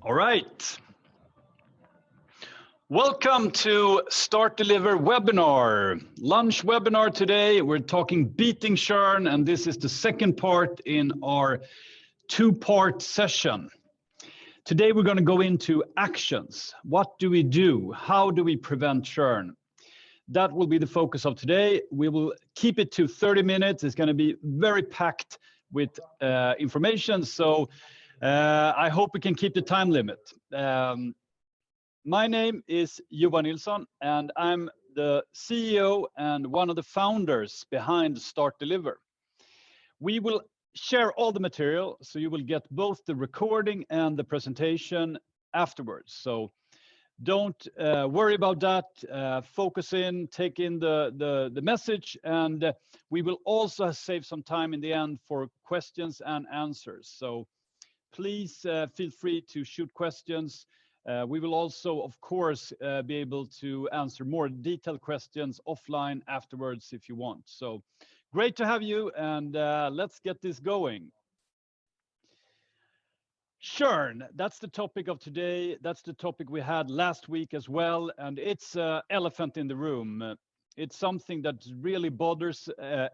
All right. Welcome to Start Deliver webinar. Lunch webinar today. We're talking beating churn, and this is the second part in our two-part session. Today we're going to go into actions. What do we do? How do we prevent churn? That will be the focus of today. We will keep it to 30 minutes. It's going to be very packed with information. So I hope we can keep the time limit. My name is Johan Nilsson, and I'm the CEO and one of the founders behind Start Deliver. We will share all the material, so you will get both the recording and the presentation afterwards. So don't worry about that. Focus in, take in the message, and we will also save some time in the end for questions and answers. So please feel free to shoot questions. We will also, of course, be able to answer more detailed questions offline afterwards if you want. So great to have you, and let's get this going. Churn, that's the topic of today. That's the topic we had last week as well, and it's an elephant in the room. It's something that really bothers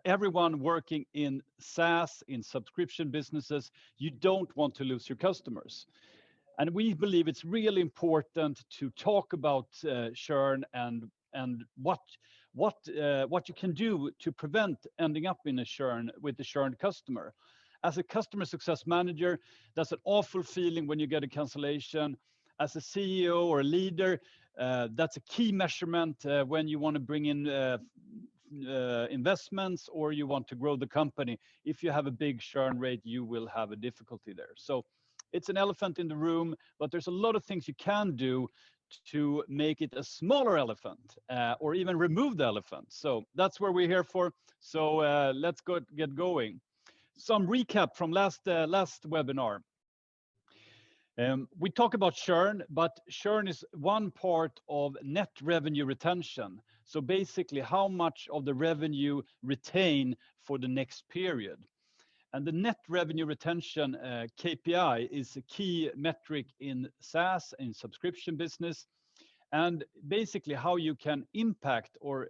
everyone working in SaaS, in subscription businesses. You don't want to lose your customers. And we believe it's really important to talk about churn and what you can do to prevent ending up in a churn with the churned customer. As a customer success manager, that's an awful feeling when you get a cancellation. As a CEO or a leader, that's a key measurement when you want to bring in investments or you want to grow the company. If you have a big churn rate, you will have a difficulty there. So it's an elephant in the room, but there's a lot of things you can do to make it a smaller elephant or even remove the elephant. So that's what we're here for. So let's get going. Some recap from last webinar. We talk about churn, but churn is one part of net revenue retention. So basically how much of the revenue retain for the next period. And the net revenue retention KPI is a key metric in SaaS, in subscription business, and basically how you can impact or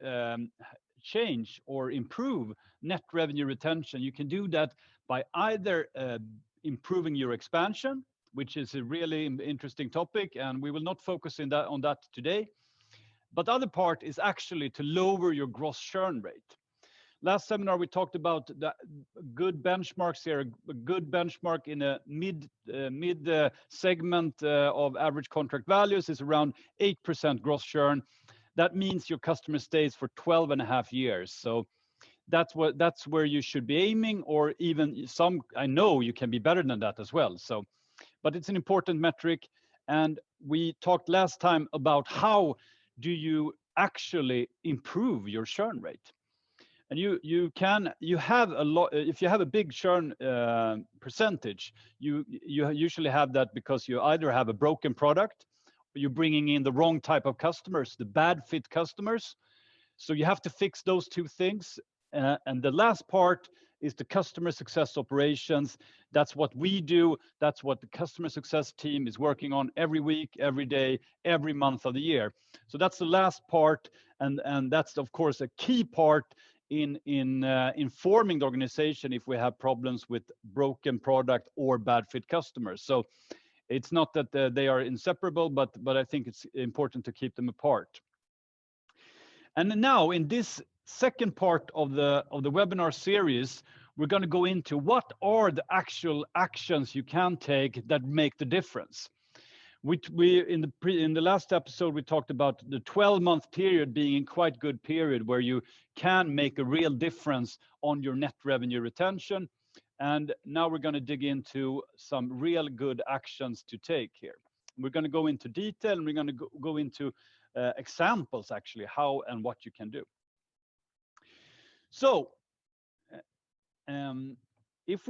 change or improve net revenue retention. You can do that by either improving your expansion, which is a really interesting topic, and we will not focus on that today. But the other part is actually to lower your gross churn rate. Last seminar, we talked about the good benchmarks here. A good benchmark in a mid segment of average contract values is around 8% gross churn. That means your customer stays for 12 and a half years. So that's where you should be aiming, or even some, I know you can be better than that as well. So, but it's an important metric. And we talked last time about how do you actually improve your churn rate. And you have a lot. If you have a big churn percentage, you usually have that because you either have a broken product, or you're bringing in the wrong type of customers, the bad fit customers. So you have to fix those two things. And the last part is the customer success operations. That's what we do. That's what the customer success team is working on every week, every day, every month of the year. So that's the last part, and that's of course a key part in informing the organization if we have problems with broken product or bad fit customers. So it's not that they are inseparable, but I think it's important to keep them apart. And now in this second part of the webinar series, we're going to go into what are the actual actions you can take that make the difference. In the last episode, we talked about the 12-month period being a quite good period where you can make a real difference on your net revenue retention. And now we're going to dig into some real good actions to take here. We're going to go into detail, and we're going to go into examples, actually, how and what you can do. So if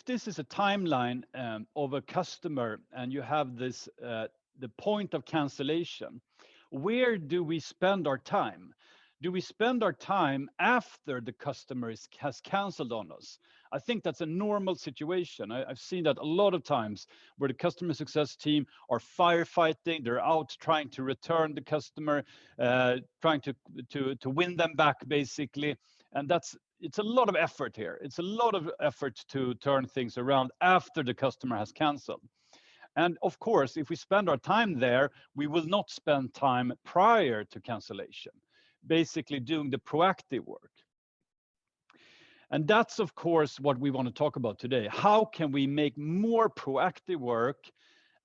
this is a timeline of a customer and you have this, the point of cancellation, where do we spend our time? Do we spend our time after the customer has canceled on us? I think that's a normal situation. I've seen that a lot of times where the customer success team are firefighting. They're out trying to return the customer, trying to win them back, basically. And it's a lot of effort here. It's a lot of effort to turn things around after the customer has canceled. And of course, if we spend our time there, we will not spend time prior to cancellation, basically doing the proactive work. And that's, of course, what we want to talk about today. How can we make more proactive work?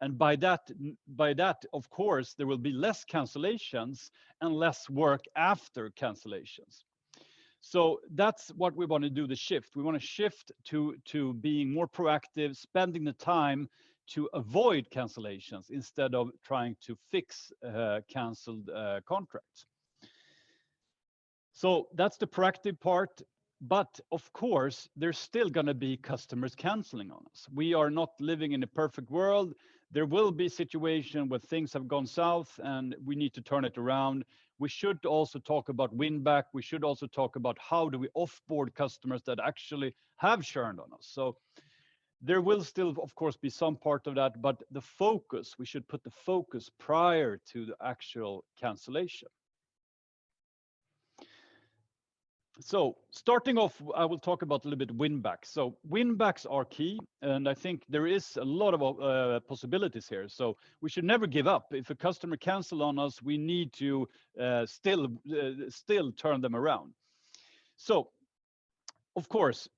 And by that, of course, there will be less cancellations and less work after cancellations. So that's what we want to do, the shift. We want to shift to being more proactive, spending the time to avoid cancellations instead of trying to fix canceled contracts. So that's the proactive part. But of course, there's still going to be customers canceling on us. We are not living in a perfect world. There will be situations where things have gone south and we need to turn it around. We should also talk about win back. We should also talk about how do we offboard customers that actually have churned on us. So there will still, of course, be some part of that, but the focus, we should put the focus prior to the actual cancellation. So starting off, I will talk about a little bit win back. So win backs are key, and I think there is a lot of possibilities here. So we should never give up. If a customer cancel on us, we need to still turn them around. So of course,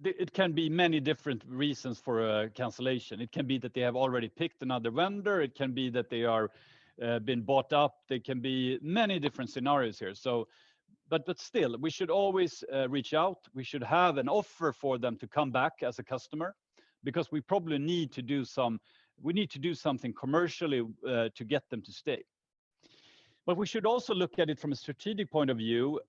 it can be many different reasons for a cancellation. It can be that they have already picked another vendor. It can be that they are been bought up. There can be many different scenarios here. So but still, we should always reach out. We should have an offer for them to come back as a customer, because we probably need to do something commercially to get them to stay. But we should also look at it from a strategic point of view.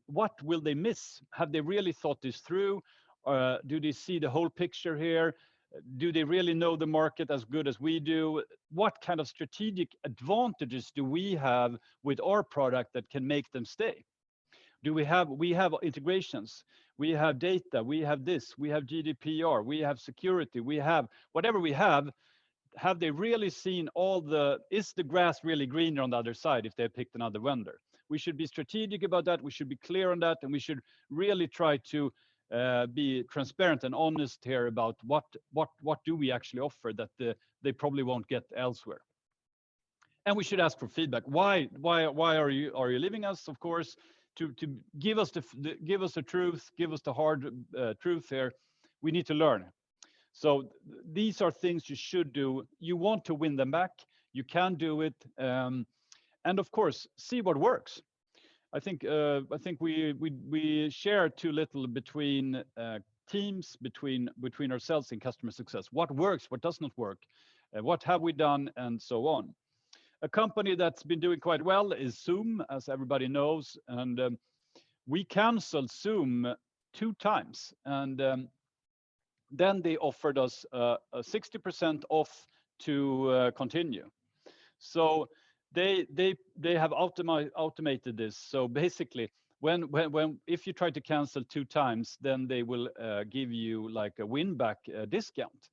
What will they miss? Have they really thought this through? Do they see the whole picture here? Do they really know the market as good as we do? What kind of strategic advantages do we have with our product that can make them stay? We have integrations, we have data, we have this, we have GDPR, we have security, we have whatever we have they really seen is the grass really greener on the other side if they picked another vendor? We should be strategic about that, we should be clear on that, and we should really try to be transparent and honest here about what do we actually offer that they probably won't get elsewhere. And we should ask for feedback. Why are you leaving us? Of course, to give us the truth, give us the hard truth here. We need to learn. So these are things you should do. You want to win them back. You can do it, and of course, see what works. I think we share too little between teams, between ourselves and customer success. What works? What does not work? What have we done? And so on. A company that's been doing quite well is Zoom, as everybody knows, and we canceled Zoom 2 times, and then they offered us a 60% off to continue. So they have automated this. So basically, when if you try to cancel 2 times, then they will give you like a win back discount.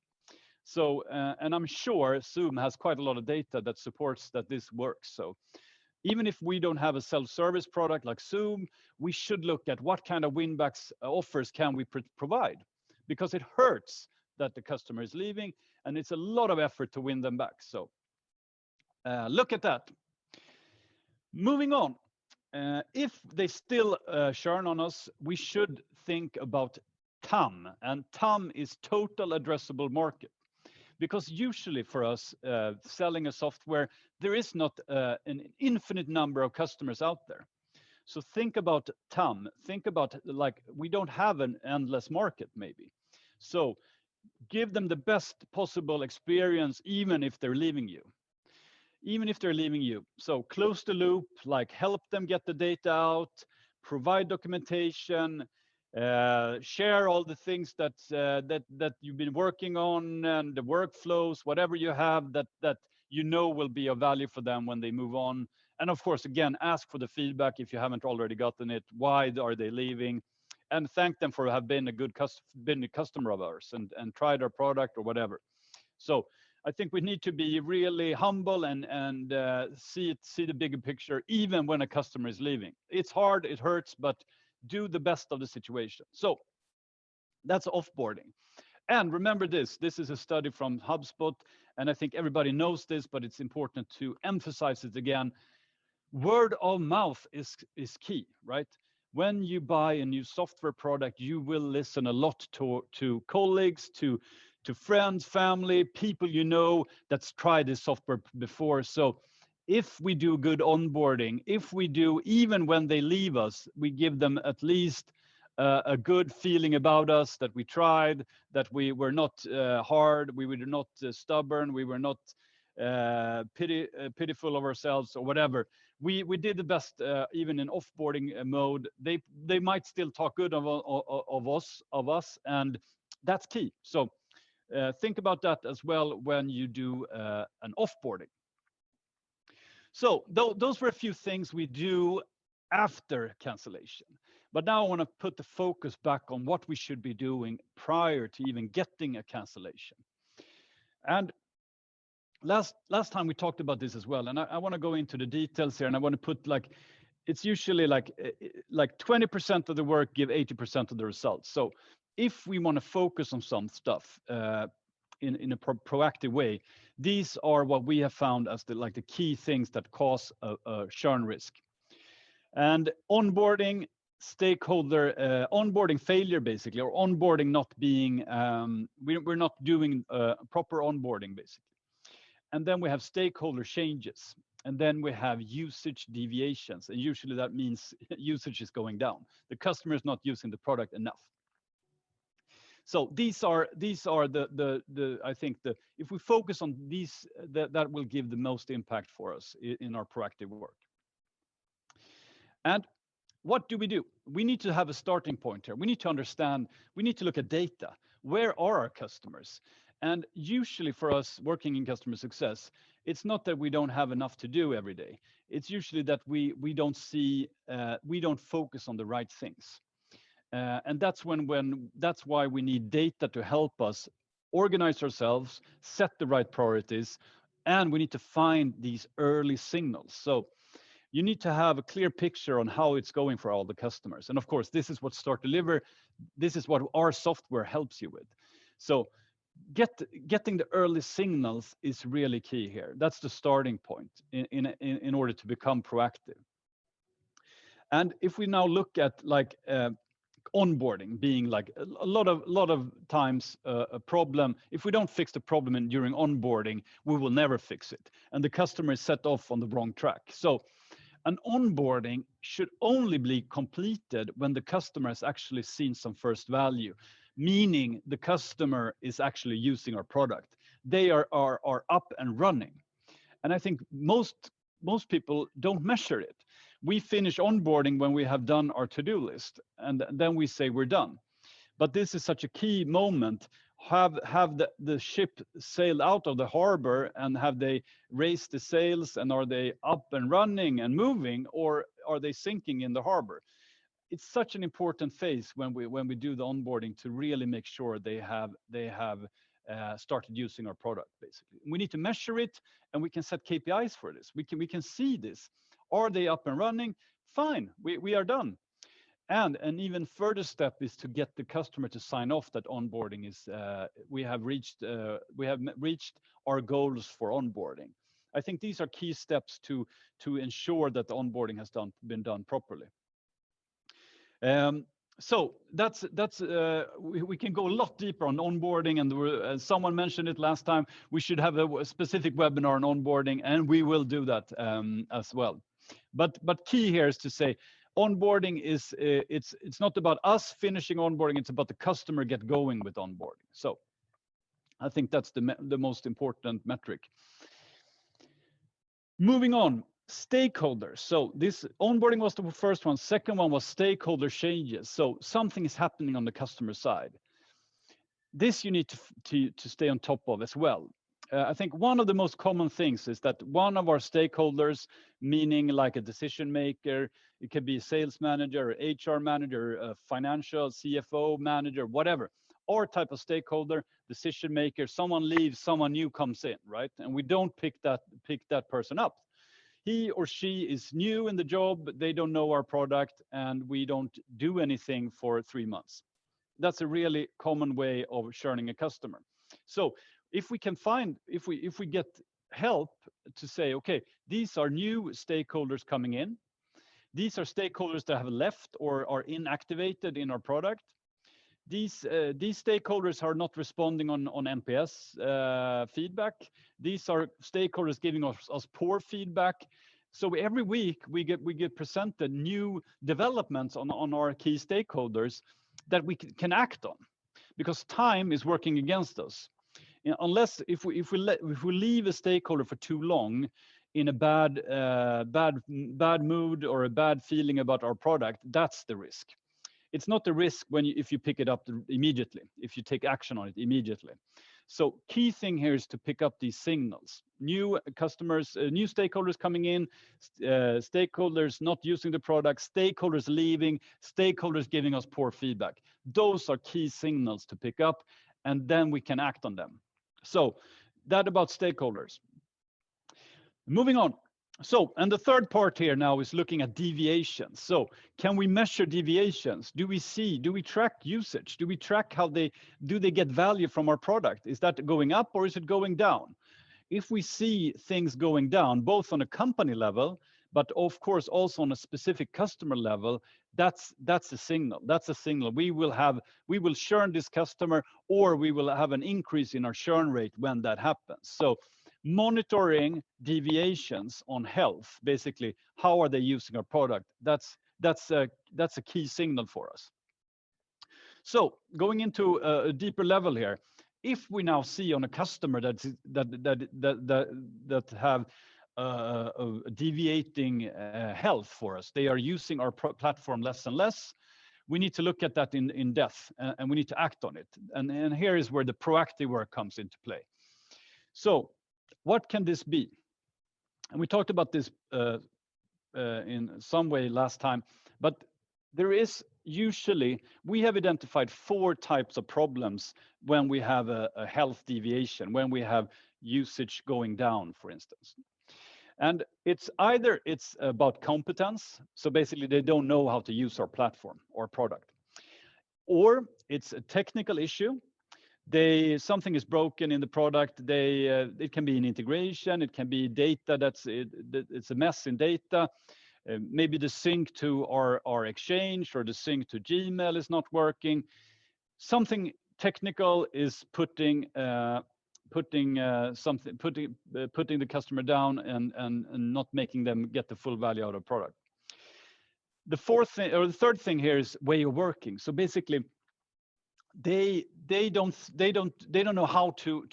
So, and I'm sure Zoom has quite a lot of data that supports that this works. So even if we don't have a self-service product like Zoom, we should look at what kind of win-backs offers can we provide, because it hurts that the customer is leaving, and it's a lot of effort to win them back. So look at that. Moving on. If they still churn on us, we should think about TAM, and TAM is total addressable market. Because usually for us selling a software, there is not an infinite number of customers out there. So think about TAM. Think about, like, we don't have an endless market maybe. So give them the best possible experience, even if they're leaving you. Even if they're leaving you. So close the loop, like help them get the data out, provide documentation, share all the things that you've been working on, and the workflows, whatever you have that you know will be of value for them when they move on, And of course, again, ask for the feedback if you haven't already gotten it. Why are they leaving? And thank them for have been a customer of ours and tried our product or whatever. So I think we need to be really humble and see the bigger picture, even when a customer is leaving. It's hard, it hurts, but do the best of the situation. So that's offboarding. And remember this is a study from HubSpot, and I think everybody knows this, but it's important to emphasize it again. Word of mouth is key, right? When you buy a new software product, you will listen a lot to colleagues, to friends, family, people you know that's tried this software before. So if we do good onboarding, if we do, even when they leave us, we give them at least a good feeling about us, that we tried, that we were not hard, we were not stubborn, we were not pitiful of ourselves or whatever. We did the best, even in offboarding mode. They might still talk good of us, and that's key. So think about that as well when you do an offboarding. So those were a few things we do after cancellation. But now I want to put the focus back on what we should be doing prior to even getting a cancellation. And last time we talked about this as well, and I want to go into the details here, and I want to put it's usually like 20% of the work give 80% of the results. So if we want to focus on some stuff in a proactive way, these are what we have found as the key things that cause a churn risk. And onboarding stakeholder onboarding failure, basically, or onboarding not being we're not doing proper onboarding, basically. And then we have stakeholder changes, and then we have usage deviations, and usually that means usage is going down. The customer is not using the product enough. So these are the I think if we focus on these, that will give the most impact for us in our proactive work. And what do? We need to have a starting point here. We need to understand, we need to look at data. Where are our customers? And usually for us working in customer success, it's not that we don't have enough to do every day. It's usually that we don't see, we don't focus on the right things. And that's that's why we need data to help us organize ourselves, set the right priorities, and we need to find these early signals. So you need to have a clear picture on how it's going for all the customers. And of course, this is what Start Deliver, this is what our software helps you with. So getting the early signals is really key here. That's the starting point in order to become proactive. And if we now look at onboarding being like a lot of times a problem, if we don't fix the problem during onboarding, we will never fix it, and the customer is set off on the wrong track. So an onboarding should only be completed when the customer has actually seen some first value, meaning the customer is actually using our product. They are up and running. And I think most people don't measure it. We finish onboarding when we have done our to-do list, and then we say we're done. But this is such a key moment. Have the ship sailed out of the harbor, and have they raised the sails, and are they up and running and moving, or are they sinking in the harbor? It's such an important phase when we do the onboarding to really make sure they have started using our product. Basically, we need to measure it, and we can set KPIs for this. We can see this. Are they up and running? Fine, we are done. And an even further step is to get the customer to sign off that onboarding is we have reached our goals for onboarding. I think these are key steps to ensure that the onboarding has been done properly. So that's we can go a lot deeper on onboarding, and someone mentioned it last time. We should have a specific webinar on onboarding, and we will do that as well. But key here is to say, onboarding is it's not about us finishing onboarding, it's about the customer get going with onboarding. So I think that's the most important metric. Moving on, stakeholders. So this onboarding was the first one. Second one was stakeholder changes. So something is happening on the customer side. This you need to stay on top of as well. I think one of the most common things is that one of our stakeholders, meaning like a decision maker, it could be a sales manager, or HR manager, a financial CFO manager, whatever, or type of stakeholder, decision maker, someone leaves, someone new comes in, right? And we don't pick that person up. He or she is new in the job, they don't know our product, and we don't do anything for 3 months. That's a really common way of churning a customer. So if we can find, if we get help to say, okay, these are new stakeholders coming in, these are stakeholders that have left or are inactivated in our product, these stakeholders are not responding on NPS feedback. These are stakeholders giving us poor feedback. So every week we get presented new developments on our key stakeholders that we can act on, because time is working against us. Unless if we leave a stakeholder for too long in a bad mood or a bad feeling about our product, that's the risk. It's not a risk if you pick it up immediately, if you take action on it immediately. So key thing here is to pick up these signals. New customers, new stakeholders coming in, stakeholders not using the product, stakeholders leaving, stakeholders giving us poor feedback. Those are key signals to pick up, and then we can act on them. So that about stakeholders. Moving on. So, and the third part here now is looking at deviations. So can we measure deviations? Do we track usage? Do we track do they get value from our product? Is that going up or is it going down? If we see things going down, both on a company level, but of course also on a specific customer level, that's a signal. That's a signal. We will churn this customer, or we will have an increase in our churn rate when that happens. So monitoring deviations on health, basically, how are they using our product? That's a key signal for us. So going into a deeper level here, if we now see on a customer that have deviating health for us, they are using our platform less and less, we need to look at that in depth, and we need to act on it. And here is where the proactive work comes into play. So what can this be? And we talked about this in some way last time, but there is usually, we have identified 4 types of problems when we have a health deviation, when we have usage going down, for instance. And it's about competence. So basically they don't know how to use our platform or product, or it's a technical issue. Something is broken in the product. It can be an integration. It can be data it's a mess in data. Maybe the sync to our Exchange or the sync to Gmail is not working. Something technical is putting the customer down and not making them get the full value out of product. The third thing here is way of working. So basically, they don't know how to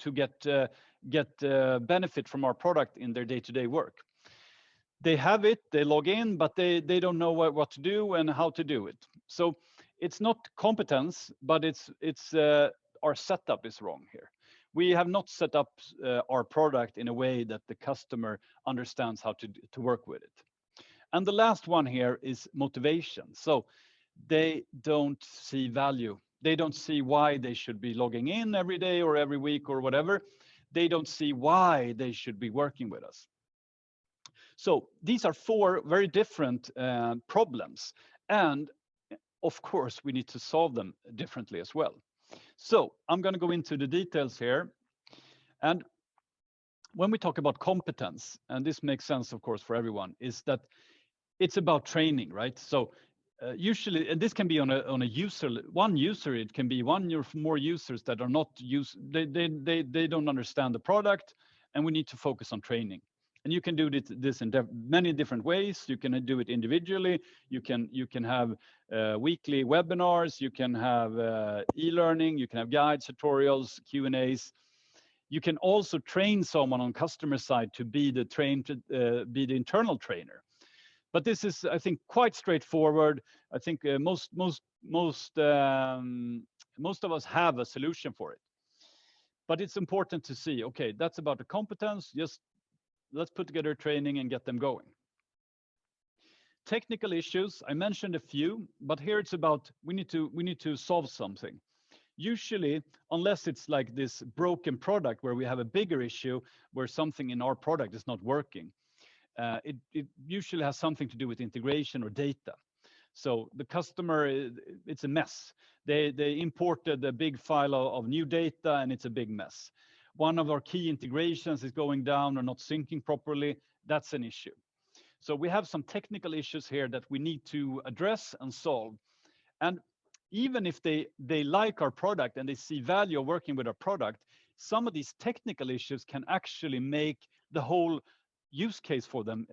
get benefit from our product in their day-to-day work. They have it, they log in, but they don't know what to do and how to do it. So it's not competence, but it's our setup is wrong here. We have not set up our product in a way that the customer understands how to work with it. And the last one here is motivation. So they don't see value. They don't see why they should be logging in every day or every week or whatever. They don't see why they should be working with us. So these are 4 very different problems. And of course, we need to solve them differently as well. So I'm going to go into the details here. And when we talk about competence, and this makes sense, of course, for everyone, is that it's about training, right? So usually, and this can be on a user, one user, it can be one or more users that are not they don't understand the product, and we need to focus on training. And you can do this in many different ways. You can do it individually. You can have weekly webinars. You can have e-learning. You can have guides, tutorials, Q&As. You can also train someone on customer side to be the internal trainer. But this is, I think, quite straightforward. I think most of us have a solution for it. But it's important to see, okay, that's about the competence. Just let's put together training and get them going. Technical issues, I mentioned a few, but here it's about we need to solve something. Usually, unless it's like this broken product where we have a bigger issue where something in our product is not working, it usually has something to do with integration or data. So the customer, it's a mess. They imported a big file of new data and it's a big mess. One of our key integrations is going down or not syncing properly. That's an issue. So we have some technical issues here that we need to address and solve. And even if they like our product and they see value of working with our product, some of these technical issues can actually make the whole use case for them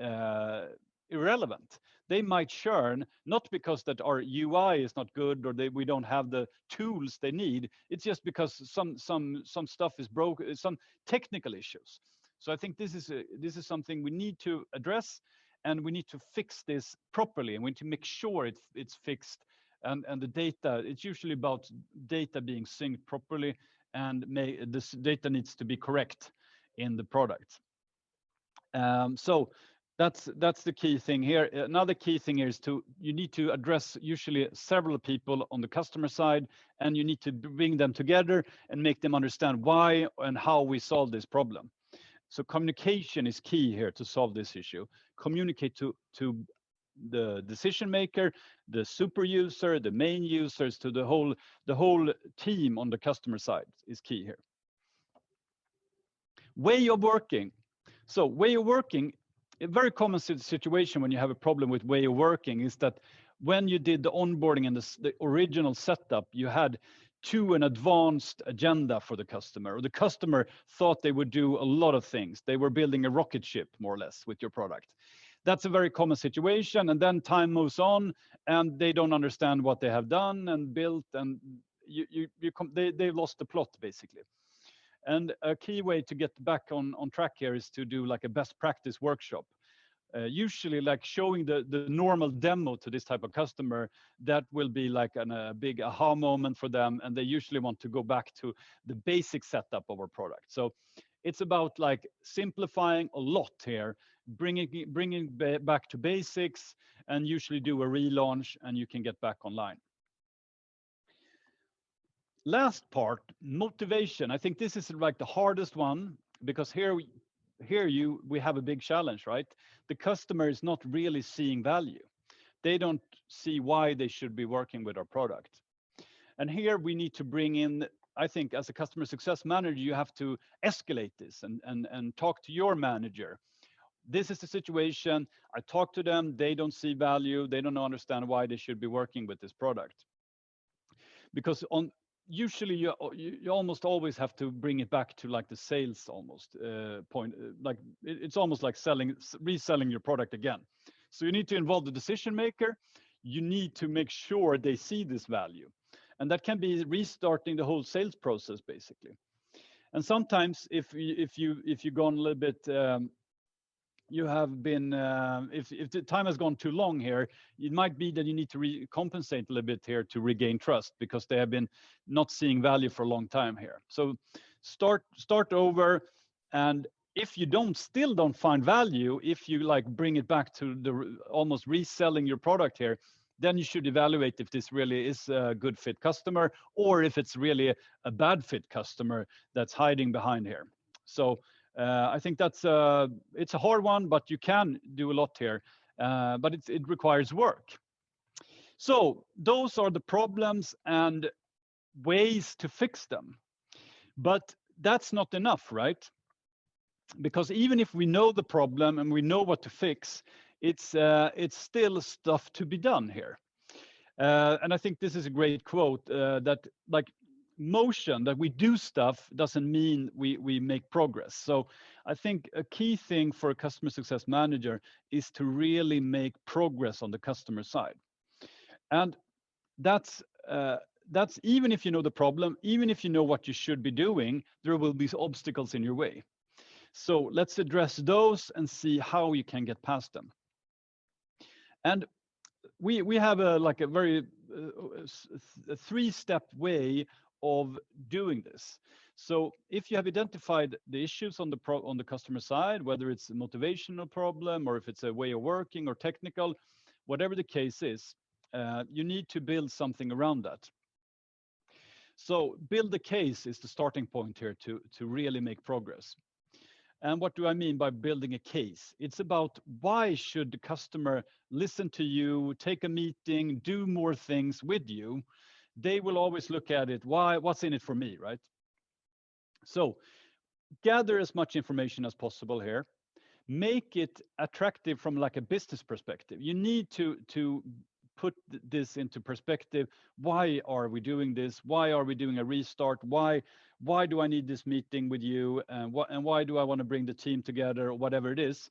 irrelevant. They might churn, not because that our UI is not good or we don't have the tools they need. It's just because some stuff is broken, some technical issues. So I think this is something we need to address, and we need to fix this properly, and we need to make sure it's fixed. And the data, it's usually about data being synced properly, and this data needs to be correct in the product. So that's the key thing here. Another key thing here is you need to address usually several people on the customer side, and you need to bring them together and make them understand why and how we solve this problem. So communication is key here to solve this issue. Communicate to the decision maker, the super user, the main users, to the whole team on the customer side is key here. Way of working. So way of working, a very common situation when you have a problem with way of working is that when you did the onboarding and the original setup, you had an advanced agenda for the customer, or the customer thought they would do a lot of things. They were building a rocket ship, more or less, with your product. That's a very common situation, and then time moves on, and they don't understand what they have done and built, and they've lost the plot, basically. And a key way to get back on track here is to do like a best practice workshop. Usually like showing the normal demo to this type of customer, that will be like a big aha moment for them, and they usually want to go back to the basic setup of our product. So it's about like simplifying a lot here, bringing back to basics, and usually do a relaunch, and you can get back online. Last part, motivation. I think this is like the hardest one, because here we have a big challenge, right? The customer is not really seeing value. They don't see why they should be working with our product. And here we need to bring in, I think as a customer success manager, you have to escalate this and talk to your manager. This is the situation. I talk to them, they don't see value, they don't understand why they should be working with this product. Because usually you almost always have to bring it back to like the sales almost point. Like it's almost like reselling your product again. So you need to involve the decision maker. You need to make sure they see this value, and that can be restarting the whole sales process, basically. And sometimes if you've gone a little bit, you have been, if the time has gone too long here, it might be that you need to compensate a little bit here to regain trust, because they have been not seeing value for a long time here. So start over, and if you still don't find value, if you like bring it back to the almost reselling your product here, then you should evaluate if this really is a good fit customer, or if it's really a bad fit customer that's hiding behind here. So I think it's a hard one, but you can do a lot here, but it requires work. So those are the problems and ways to fix them. But that's not enough, right? Because even if we know the problem and we know what to fix, it's still stuff to be done here. And I think this is a great quote, that like motion, that we do stuff doesn't mean we make progress. So I think a key thing for a customer success manager is to really make progress on the customer side. And that's even if you know the problem, even if you know what you should be doing, there will be obstacles in your way. So let's address those and see how you can get past them. And we have a very a three-step way of doing this. So if you have identified the issues on the customer side, whether it's a motivational problem or if it's a way of working or technical, whatever the case is, you need to build something around that. So build a case is the starting point here to really make progress. And what do I mean by building a case? It's about why should the customer listen to you, take a meeting, do more things with you? They will always look at it, why, what's in it for me, right? So gather as much information as possible here. Make it attractive from like a business perspective. You need to put this into perspective. Why are we doing this? Why are we doing a restart? Why do I need this meeting with you? And why do I want to bring the team together? Whatever it is,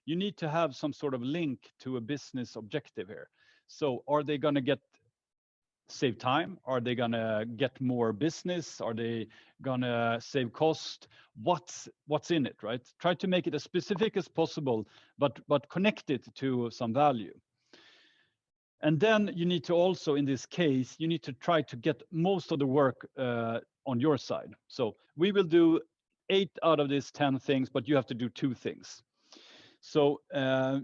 you need to have some sort of link to a business objective here. So are they going to get save time? Are they going to get more business? Are they going to save cost? What's in it, right? Try to make it as specific as possible, but connect it to some value. And then you need to also, in this case, you need to try to get most of the work on your side. So we will do 8 out of these 10 things, but you have to do 2 things. So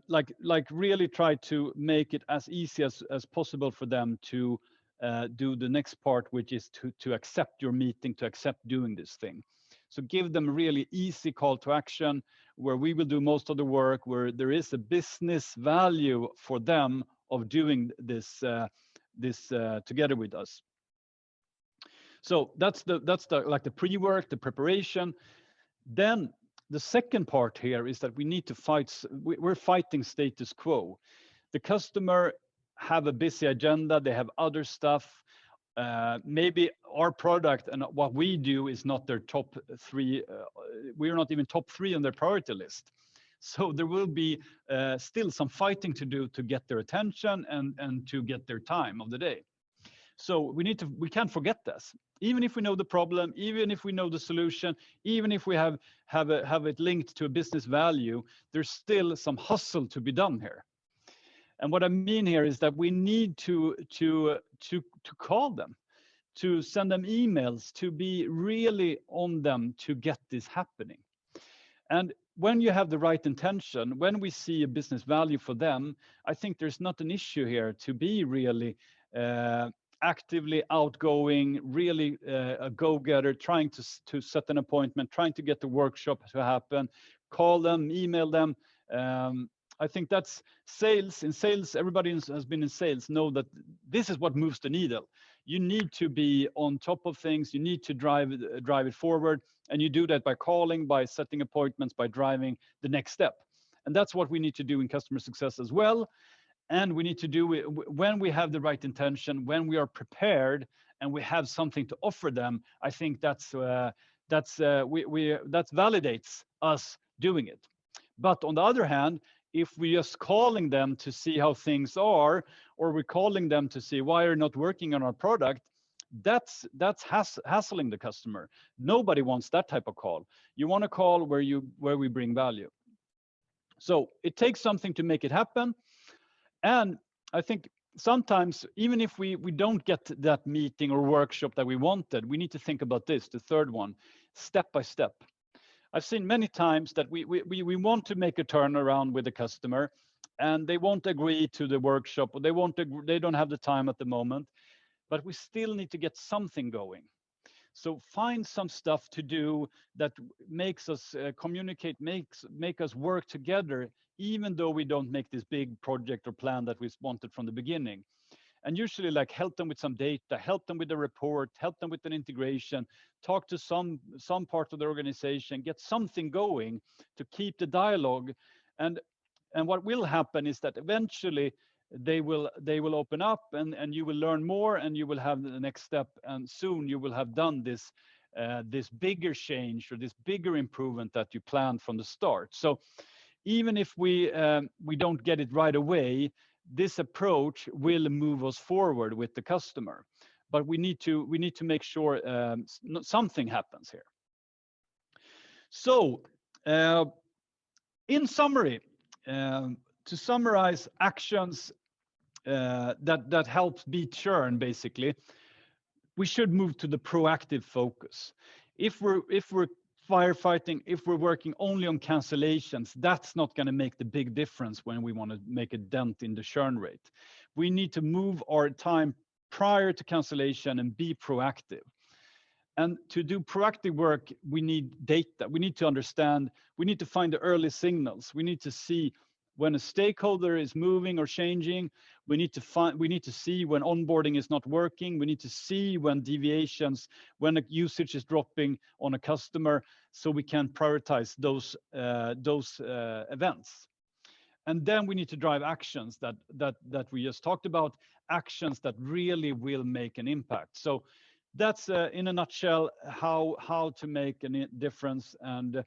like really try to make it as easy as possible for them to do the next part, which is to accept your meeting, to accept doing this thing. So give them a really easy call to action where we will do most of the work, where there is a business value for them of doing this together with us. So that's the like the pre-work, the preparation. Then the second part here is that we need to fight. We're fighting status quo. The customer have a busy agenda. They have other stuff. Maybe our product and what we do is not their top 3. We're not even top 3 on their priority list. So there will be still some fighting to do to get their attention and to get their time of the day. So we can't forget this. Even if we know the problem, even if we know the solution, even if we have it linked to a business value, there's still some hustle to be done here. And what I mean here is that we need to call them, to send them emails, to be really on them to get this happening. And when you have the right intention, when we see a business value for them, I think there's not an issue here to be really actively outgoing, really a go-getter, trying to set an appointment, trying to get the workshop to happen, call them, email them. I think that's sales. In sales, everybody has been in sales know that this is what moves the needle. You need to be on top of things. You need to drive it forward. And you do that by calling, by setting appointments, by driving the next step. And that's what we need to do in customer success as well. And we need to do it when we have the right intention, when we are prepared and we have something to offer them. I think that validates us doing it. But on the other hand, if we're just calling them to see how things are, or we're calling them to see why you're not working on our product, that's hassling the customer. Nobody wants that type of call. You want a call where we bring value. So it takes something to make it happen. And I think sometimes, even if we don't get that meeting or workshop that we wanted, we need to think about this, the third one, step by step. I've seen many times that we want to make a turnaround with the customer and they won't agree to the workshop, or they don't have the time at the moment, but we still need to get something going. So find some stuff to do that makes us communicate, make us work together, even though we don't make this big project or plan that we wanted from the beginning. And usually like help them with some data, help them with the report, help them with an integration, talk to some part of the organization, get something going to keep the dialogue. And what will happen is that eventually they will open up and you will learn more and you will have the next step. And soon you will have done this bigger change or this bigger improvement that you planned from the start. So even if we don't get it right away, this approach will move us forward with the customer. But we need to make sure something happens here. So in summary, to summarize actions that helps beat churn, basically, we should move to the proactive focus. If we're firefighting, if we're working only on cancellations, that's not going to make the big difference when we want to make a dent in the churn rate. We need to move our time prior to cancellation and be proactive. And to do proactive work, we need data. We need to understand, we need to find the early signals. We need to see when a stakeholder is moving or changing. We need to see when onboarding is not working. We need to see when deviations, when the usage is dropping on a customer, so we can prioritize those events. And then we need to drive actions that we just talked about, actions that really will make an impact. So that's in a nutshell how to make a difference. And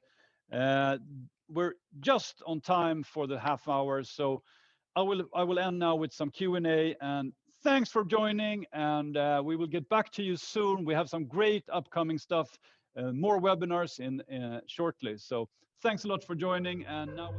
we're just on time for the half hour, so I will end now with some Q&A, and thanks for joining, and we will get back to you soon. We have some great upcoming stuff, more webinars in shortly. So thanks a lot for joining, and now